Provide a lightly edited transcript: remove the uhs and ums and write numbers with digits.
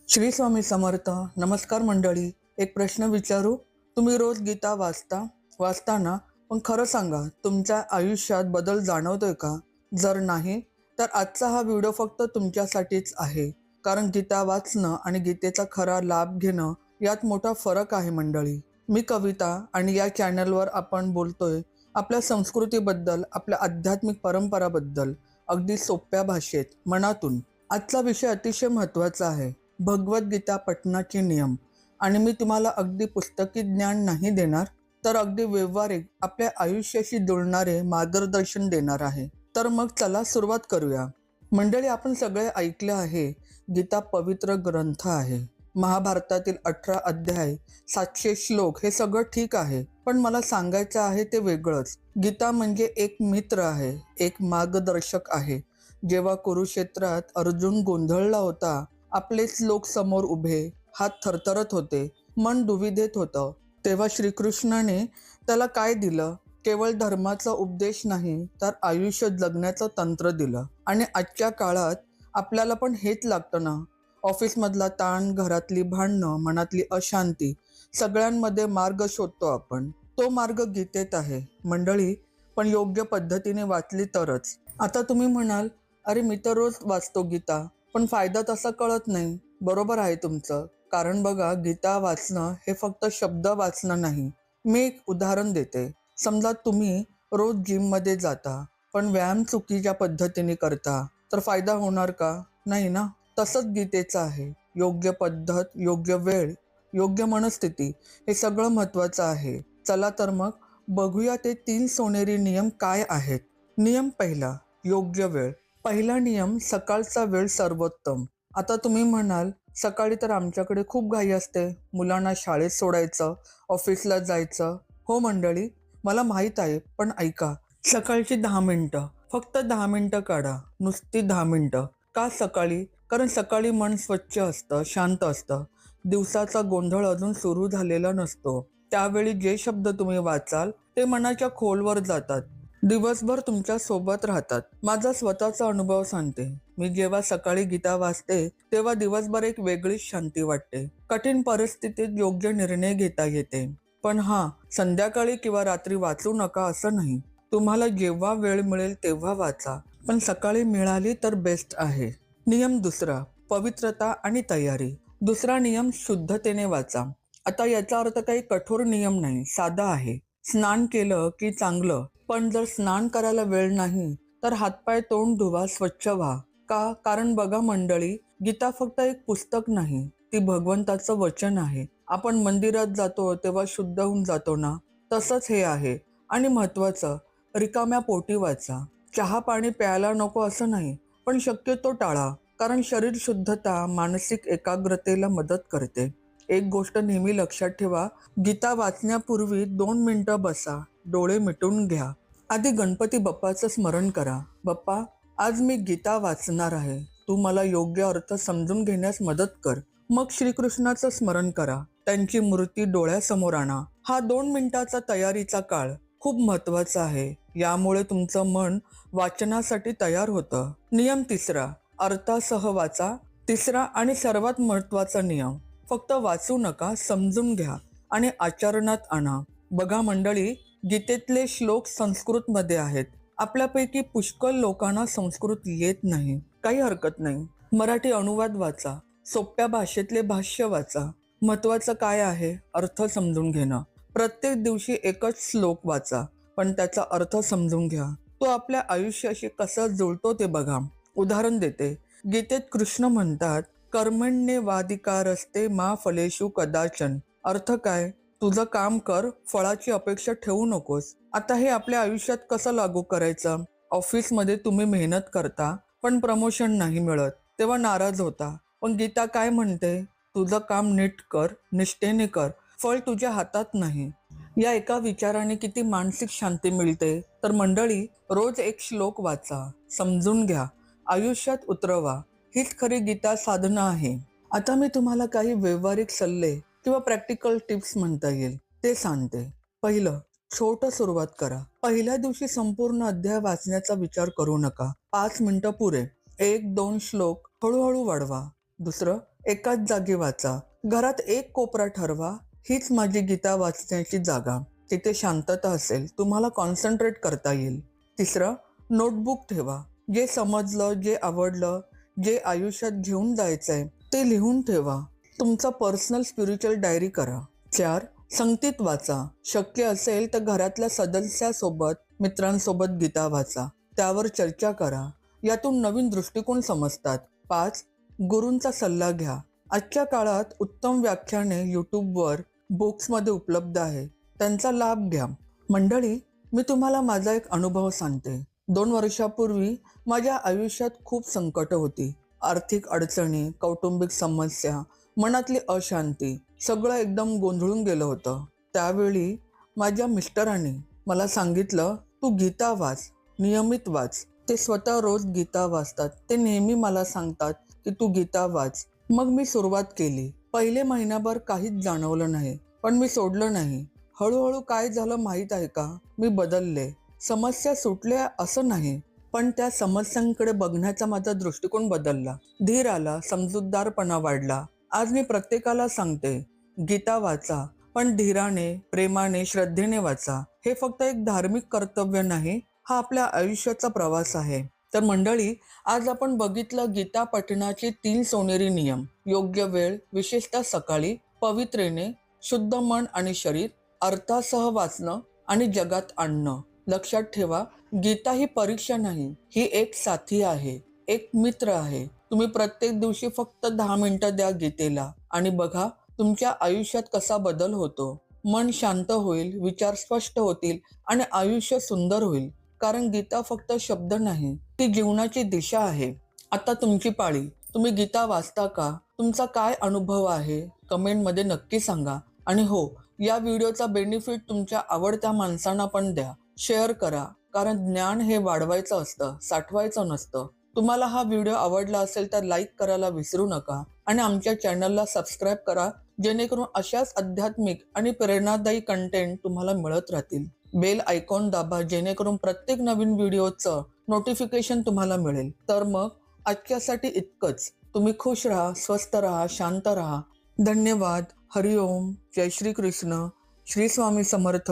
श्री स्वामी समर्थ. नमस्कार मंडळी. एक प्रश्न विचारू? तुम्ही रोज गीता वाचता ना? पण खरं सांगा, तुमच्या आयुष्यात बदल जाणवतोय का? जर नाही तर आजचा हा व्हिडिओ फक्त तुमच्यासाठीच आहे. कारण गीता वाचणं आणि गीतेचा खरा लाभ घेणं यात मोठा फरक आहे मंडळी. मी कविता आणि या चॅनलवर आपण बोलतोय आपल्या संस्कृतीबद्दल, आपल्या आध्यात्मिक परंपराबद्दल, अगदी सोप्या भाषेत, मनातून. आजचा विषय अतिशय महत्त्वाचा आहे, भगवद्गीता पठणाचे नियम. आणि मी तुम्हाला अगदी पुस्तकी ज्ञान नाही देणार, तर अगदी व्यवहारिक आपल्या आयुष्याशी जुळणारे मार्गदर्शन देणार आहे. तर मग चला सुरुवात करूया. मंडळी, आपण सगळे ऐकले आहे, गीता पवित्र ग्रंथ आहे. महाभारतातील 18 अध्याय, 700 श्लोक, हे सगळं ठीक आहे. पण मला सांगायचं आहे ते वेगळंच. गीता म्हणजे एक मित्र आहे, एक मार्गदर्शक आहे. जेव्हा कुरुक्षेत्रात अर्जुन गोंधळला होता, आपलेच लोक समोर उभे, हात थरथरत होते, मन दुविधेत होतं, तेव्हा श्रीकृष्णाने त्याला काय दिलं? केवळ धर्माचा उपदेश नाही, तर आयुष्य जगण्याचं तंत्र दिलं. आणि आजच्या काळात आपल्याला पण हेच लागतं ना. ऑफिसमधला ताण, घरातली भांडणं, मनातली अशांती, सगळ्यांमध्ये मार्ग शोधतो आपण. तो मार्ग गीतेत आहे मंडळी, पण योग्य पद्धतीने वाचली तरच. आता तुम्ही म्हणाल, अरे मी तर रोज वाचतो गीता, पण फायदा तसा कळत नाही. बरोबर आहे तुमचं. कारण बघा, गीता वाचणं हे फक्त शब्द वाचणं नाही. मी एक उदाहरण देते. समजा तुम्ही रोज जिममध्ये जाता, पण व्यायाम चुकीच्या पद्धतीने करता, तर फायदा होणार का? नाही ना. तसंच गीतेचं आहे. योग्य पद्धत, योग्य वेळ, योग्य मनस्थिती, हे सगळं महत्वाचं आहे. चला तर मग बघूया ते 3 सोनेरी नियम काय आहेत. नियम पहिला, योग्य वेळ. पहिला नियम, सकाळचा वेळ सर्वोत्तम. आता तुम्ही म्हणाल, सकाळी तर आमच्याकडे खूप घाई असते, मुलांना शाळेत सोडायचं, ऑफिसला जायचं. हो मंडळी, मला माहीत आहे, पण ऐका. सकाळची 10 मिनिटं, फक्त 10 मिनिटं काढा. नुसती 10 मिनिटं. का सकाळी? कारण सकाळी मन स्वच्छ असतं, शांत असतं. दिवसाचा गोंधळ अजून सुरू झालेला नसतो. त्यावेळी जे शब्द तुम्ही वाचाल ते मनाच्या खोलवर जातात, दिवसभर तुमच्या सोबत राहतात. माझा स्वतःचा अनुभव सांगते. मी जेव्हा सकाळी गीता वाचते, तेव्हा दिवसभर एक वेगळीच शांती वाटते. कठीण परिस्थितीत योग्य निर्णय घेता येते. पण संध्याकाळी किंवा रात्री वाचू नका असं नाही. तुम्हाला जेव्हा वेळ मिळेल तेव्हा वाचा, पण सकाळी मिळाली तर बेस्ट आहे. नियम दुसरा, पवित्रता आणि तयारी. दुसरा नियम, शुद्धतेने वाचा. आता याचा अर्थ काही कठोर नियम नाही, साधा आहे. स्नान केलं की चांगलं, पण जर स्नान करायला वेळ नाही, तर हातपाय तोंड धुवा, स्वच्छ व्हा. का? कारण बघा मंडळी, गीता फक्त एक पुस्तक नाही, ती भगवंताचं वचन आहे. आपण मंदिरात जातो तेव्हा शुद्ध होऊन जातो ना, तसंच हे आहे. आणि महत्वाचं, रिकाम्या पोटी वाचा. चहा पाणी प्यायला नको असं नाही, पण शक्यतो टाळा. कारण शरीर शुद्धता मानसिक एकाग्रतेला मदत करते. एक गोष्ट नेहमी लक्षात ठेवा, गीता वाचण्यापूर्वी 2 मिनिटं बसा, डोळे मिटून घ्या. आधी गणपती बाप्पाचं स्मरण करा. बाप्पा, आज मी गीता वाचणार आहे, तू मला योग्य अर्थ समजून घेण्यास मदत कर. मग श्रीकृष्णाचं स्मरण करा, त्यांची मूर्ती डोळ्यासमोर आणा. हा 2 मिनिटाचा तयारीचा काळ खूप महत्वाचा आहे. यामुळे तुमचं मन वाचनासाठी तयार होतं. नियम तिसरा, अर्थासह वाचा. तिसरा आणि सर्वात महत्वाचा नियम, फक्त वाचू नका, समजून घ्या आणि आचरणात आणा. बघा मंडळी, गीतेतले श्लोक संस्कृत मध्ये आहेत. आपल्यापैकी पुष्कळ लोकांना संस्कृत येत नाही, काही हरकत नाही. मराठी अनुवाद वाचा, सोप्या भाषेतले भाष्य वाचा. महत्वाचं काय आहे? अर्थ समजून घेणं. प्रत्येक दिवशी एकच श्लोक वाचा, पण त्याचा अर्थ समजून घ्या. तो आपल्या आयुष्याशी कसा जुळतो ते बघा. उदाहरण देते. गीतेत कृष्ण म्हणतात, कर्मण्येवाधिकारस्ते मा फलेषु कदाचन. अर्थ काय? तुझं काम कर, फळाची अपेक्षा ठेवू नकोस. आता हे आपल्या आयुष्यात कसं लागू करायचं? ऑफिसमध्ये तुम्ही मेहनत करता, पण प्रमोशन नाही मिळत, तेव्हा नाराज होता. पण गीता काय म्हणते? तुझं काम नीट कर, निष्ठेने कर, फळ तुझ्या हातात नाही. या एका विचाराने किती मानसिक शांती मिळते. तर मंडळी, रोज एक श्लोक वाचा, समजून घ्या, आयुष्यात उतरवा. हीच खरी गीता साधना आहे. आता मी तुम्हाला काही व्यावहारिक सल्ले किंवा प्रॅक्टिकल टिप्स म्हणता येईल ते सांगते. पहिलं, छोटं सुरुवात करा. पहिल्या दिवशी संपूर्ण अध्याय वाचण्याचा विचार करू नका. 5 मिनिटं पुरे. 1-2 श्लोक हळूहळू वाढवा. दुसरं, एकाच जागी वाचा. घरात एक कोपरा ठरवा, हीच माझी गीता वाचण्याची जागा. तिथे शांतता असेल, तुम्हाला कॉन्सन्ट्रेट करता येईल. तिसरं, नोटबुक ठेवा. जे समजलं, जे आवडलं, जे आयुष्यात घेऊन जायचंय ते लिहून ठेवा. तुमचा पर्सनल स्पिरिच्युअल डायरी करा. 4, संगतीत वाचा. शक्य असेल तर घरातल्या सदस्यासोबत, मित्रांसोबत गीता वाचा. त्यावर चर्चा करा. यातून नवीन दृष्टिकोन समजतात. 5, गुरूंचा सल्ला घ्या. आजच्या काळात उत्तम व्याख्याने यूट्यूबवर, बुक्समध्ये उपलब्ध आहे. त्यांचा लाभ घ्या. मंडळी, मी तुम्हाला माझा एक अनुभव सांगते. 2 वर्षापूर्वी माझ्या आयुष्यात खूप संकट होती. आर्थिक अडचणी, कौटुंबिक समस्या, मनातली अशांती, सगळं एकदम गोंधळून गेलं होतं. त्यावेळी माझ्या मिस्टरांनी मला सांगितलं, तू गीता वाच, नियमित वाच. ते स्वतः रोज गीता वाचतात. ते नेहमी मला सांगतात की तू गीता वाच. मग मी सुरुवात केली. पहिले महिनाभर काहीच जाणवलं नाही, पण मी सोडलं नाही. हळूहळू काय झालं माहीत आहे का? मी बदलले. समस्या सुटल्या असं नाही, पण त्या समस्यांकडे बघण्याचा माझा दृष्टिकोन बदलला. धीर आला, समजूतदारपणा वाढला. आज मी प्रत्येकाला सांगते, गीता वाचा, पण धीराने, प्रेमाने, श्रद्धेने वाचा. हे फक्त एक धार्मिक कर्तव्य नाही, हा आपल्या आयुष्याचा प्रवास आहे. तर मंडळी, आज आपण बघितलं गीता पठणाचे 3 सोनेरी नियम. योग्य वेळ, विशेषतः सकाळी, पवित्रेने, शुद्ध मन आणि शरीर, अर्थासह वाचणं आणि जगात आणणं. लक्षात ठेवा, गीता ही परीक्षा नाही, ही एक साथी आहे, एक मित्र आहे. तुम्ही प्रत्येक दिवशी फक्त 10 मिनिटं द्या गीतेला आणि बघा तुमच्या आयुष्यात कसा बदल होतो. मन शांत होईल, विचार स्पष्ट होतील आणि आयुष्य सुंदर होईल. कारण गीता फक्त शब्द नाही, ती जीवनाची दिशा आहे. आता तुमची पाळी. तुम्ही गीता वाचता का? तुमचा काय अनुभव आहे? कमेंटमध्ये नक्की सांगा. आणि हो, या व्हिडिओचा बेनिफिट तुमच्या आवडत्या माणसांना पण द्या. शेअर करा, कारण ज्ञान हे वाढवायचं असतं, साठवायचं नसतं. तुम्हाला हा व्हिडिओ आवडला असेल तर लाईक करायला विसरू नका आणि आमच्या चॅनलला सबस्क्राईब करा, जेणेकरून अशाच आध्यात्मिक आणि प्रेरणादायी कंटेंट तुम्हाला मिळत राहतील. बेल आयकॉन दाबा, जेणेकरून प्रत्येक नवीन व्हिडिओचं नोटिफिकेशन तुम्हाला मिळेल. तर मग आजच्यासाठी इतकंच. तुम्ही खुश राहा, स्वस्थ राहा, शांत राहा. धन्यवाद. हरिओम. जय श्री कृष्ण. श्री स्वामी समर्थ.